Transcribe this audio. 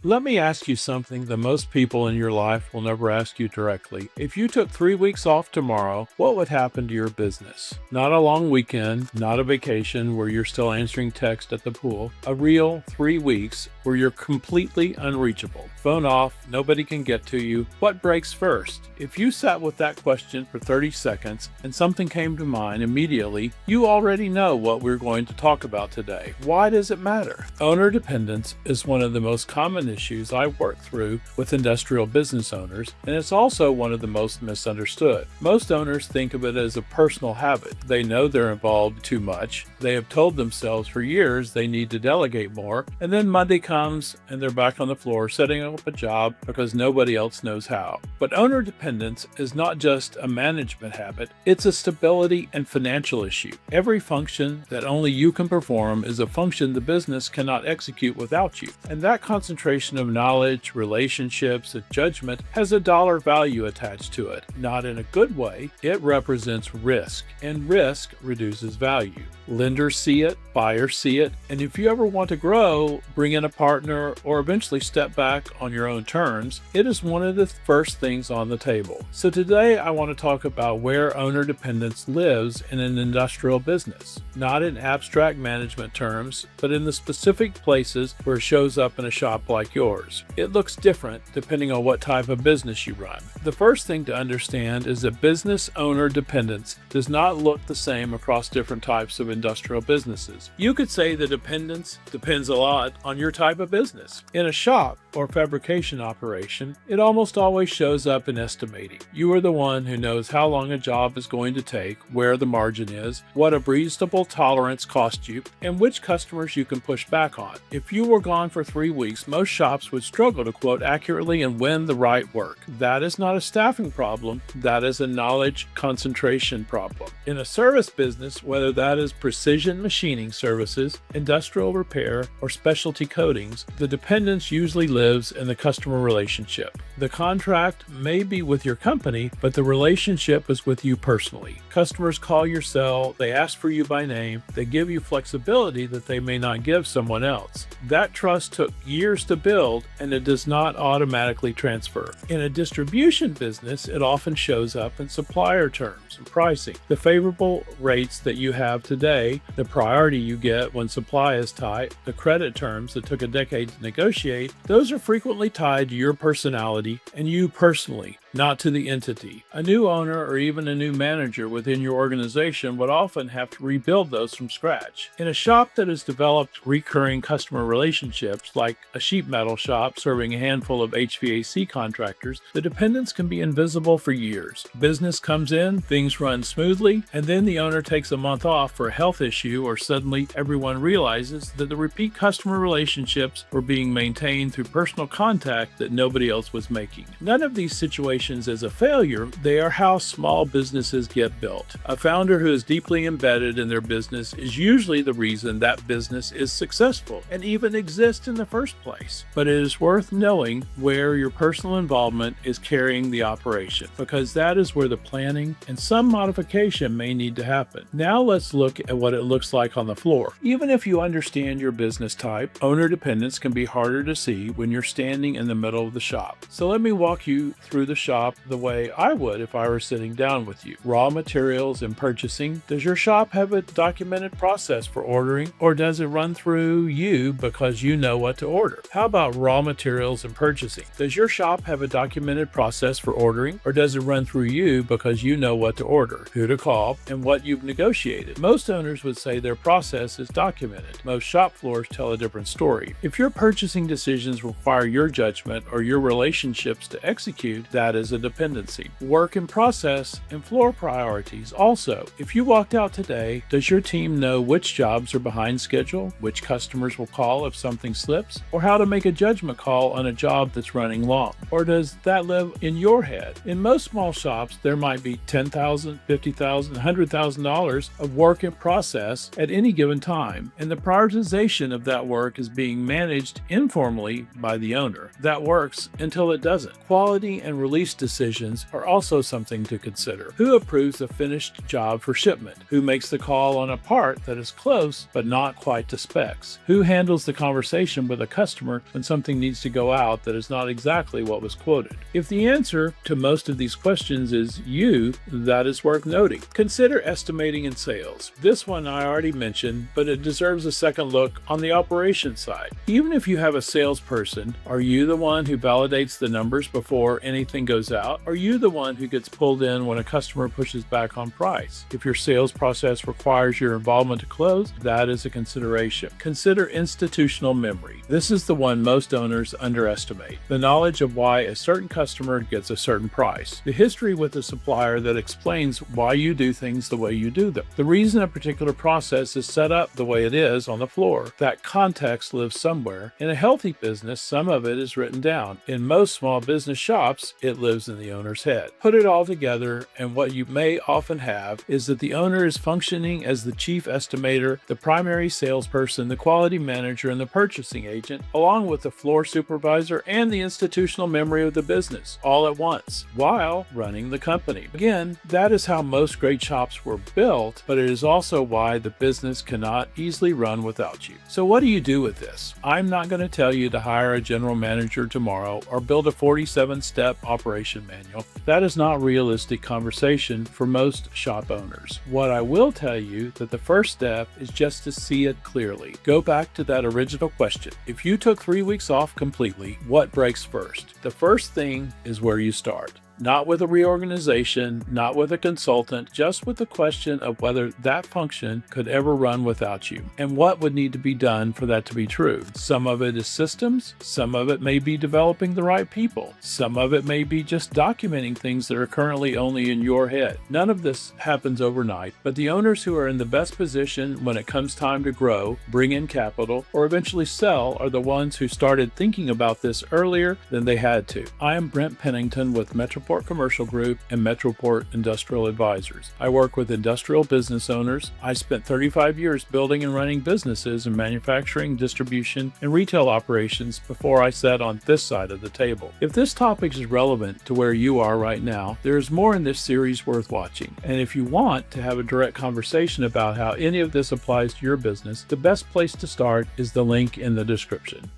Let me ask you something that most people in your life will never ask you directly. If you took 3 weeks off tomorrow, what would happen to your business? Not a long weekend, not a vacation where you're still answering text at the pool. A real 3 weeks where you're completely unreachable. Phone off, nobody can get to you. What breaks first? If you sat with that question for 30 seconds and something came to mind immediately, you already know what we're going to talk about today. Why does it matter? Owner dependence is one of the most common issues I work through with industrial business owners, and it's also one of the most misunderstood. Most owners think of it as a personal habit. They know they're involved too much. They have told themselves for years they need to delegate more, and then Monday comes and they're back on the floor setting up a job because nobody else knows how. But owner dependence is not just a management habit, it's a stability and financial issue. Every function that only you can perform is a function the business cannot execute without you, and that concentration of knowledge, relationships, and judgment has a dollar value attached to it. Not in a good way. It represents risk, and risk reduces value. Lenders see it, buyers see it, and if you ever want to grow, bring in a partner, or eventually step back on your own terms, it is one of the first things on the table. So today I want to talk about where owner dependence lives in an industrial business. Not in abstract management terms, but in the specific places where it shows up in a shop like yours. It looks different depending on what type of business you run. The first thing to understand is that business owner dependence does not look the same across different types of industrial businesses. You could say the dependence depends a lot on your type of business. In a shop or fabrication operation, it almost always shows up in estimating. You are the one who knows how long a job is going to take, where the margin is, what a reasonable tolerance costs you, and which customers you can push back on. If you were gone for 3 weeks, most shops would struggle to quote accurately and win the right work. That is not a staffing problem, that is a knowledge concentration problem. In a service business, whether that is precision machining services, industrial repair, or specialty coatings, the dependence usually lives in the customer relationship. The contract may be with your company, but the relationship is with you personally. Customers call your cell, they ask for you by name, they give you flexibility that they may not give someone else. That trust took years to build, and it does not automatically transfer. In a distribution business, it often shows up in supplier terms and pricing. The favorable rates that you have today, the priority you get when supply is tight, the credit terms that took a decade to negotiate, those are frequently tied to your personality and you personally, not to the entity. A new owner or even a new manager within your organization would often have to rebuild those from scratch. In a shop that has developed recurring customer relationships, like a sheet metal shop serving a handful of HVAC contractors, the dependence can be invisible for years. Business comes in, things run smoothly, and then the owner takes a month off for a health issue, or suddenly everyone realizes that the repeat customer relationships were being maintained through personal contact that nobody else was making. None of these situations as a failure, they are how small businesses get built. A founder who is deeply embedded in their business is usually the reason that business is successful and even exists in the first place. But it is worth knowing where your personal involvement is carrying the operation, because that is where the planning and some modification may need to happen. Now let's look at what it looks like on the floor. Even if you understand your business type, owner dependence can be harder to see when you're standing in the middle of the shop. So let me walk you through the shop the way I would if I were sitting down with you. Raw materials and purchasing. Does your shop have a documented process for ordering, or does it run through you because you know what to order? How about raw materials and purchasing? Does your shop have a documented process for ordering, or does it run through you because you know what to order, who to call, and what you've negotiated? Most owners would say their process is documented. Most shop floors tell a different story. If your purchasing decisions require your judgment or your relationships to execute, that is a dependency. Work in process and floor priorities also. If you walked out today, does your team know which jobs are behind schedule, which customers will call if something slips, or how to make a judgment call on a job that's running long? Or does that live in your head? In most small shops, there might be $10,000, $50,000, $100,000 of work in process at any given time, and the prioritization of that work is being managed informally by the owner. That works until it doesn't. Quality and release price decisions are also something to consider. Who approves a finished job for shipment? Who makes the call on a part that is close but not quite to specs? Who handles the conversation with a customer when something needs to go out that is not exactly what was quoted? If the answer to most of these questions is you, that is worth noting. Consider estimating and sales. This one I already mentioned, but it deserves a second look on the operations side. Even if you have a salesperson, are you the one who validates the numbers before anything goes out? Are you the one who gets pulled in when a customer pushes back on price? If your sales process requires your involvement to close, that is a consideration. Consider institutional memory. This is the one most owners underestimate. The knowledge of why a certain customer gets a certain price. The history with a supplier that explains why you do things the way you do them. The reason a particular process is set up the way it is on the floor. That context lives somewhere. In a healthy business, some of it is written down. In most small business shops, it lives in the owner's head. Put it all together, and what you may often have is that the owner is functioning as the chief estimator, the primary salesperson, the quality manager, and the purchasing agent, along with the floor supervisor and the institutional memory of the business, all at once, while running the company. Again, that is how most great shops were built, but it is also why the business cannot easily run without you. So what do you do with this? I'm not going to tell you to hire a general manager tomorrow or build a 47-step operation manual. That is not realistic conversation for most shop owners. What I will tell you that the first step is just to see it clearly. Go back to that original question. If you took 3 weeks off completely, what breaks first? The first thing is where you start. Not with a reorganization, not with a consultant, just with the question of whether that function could ever run without you, and what would need to be done for that to be true. Some of it is systems, some of it may be developing the right people, some of it may be just documenting things that are currently only in your head. None of this happens overnight, but the owners who are in the best position when it comes time to grow, bring in capital, or eventually sell are the ones who started thinking about this earlier than they had to. I am Brent Pennington with Metroport Commercial Group and Metroport Industrial Advisors. I work with industrial business owners. I spent 35 years building and running businesses in manufacturing, distribution, and retail operations before I sat on this side of the table. If this topic is relevant to where you are right now, there is more in this series worth watching. And if you want to have a direct conversation about how any of this applies to your business, the best place to start is the link in the description.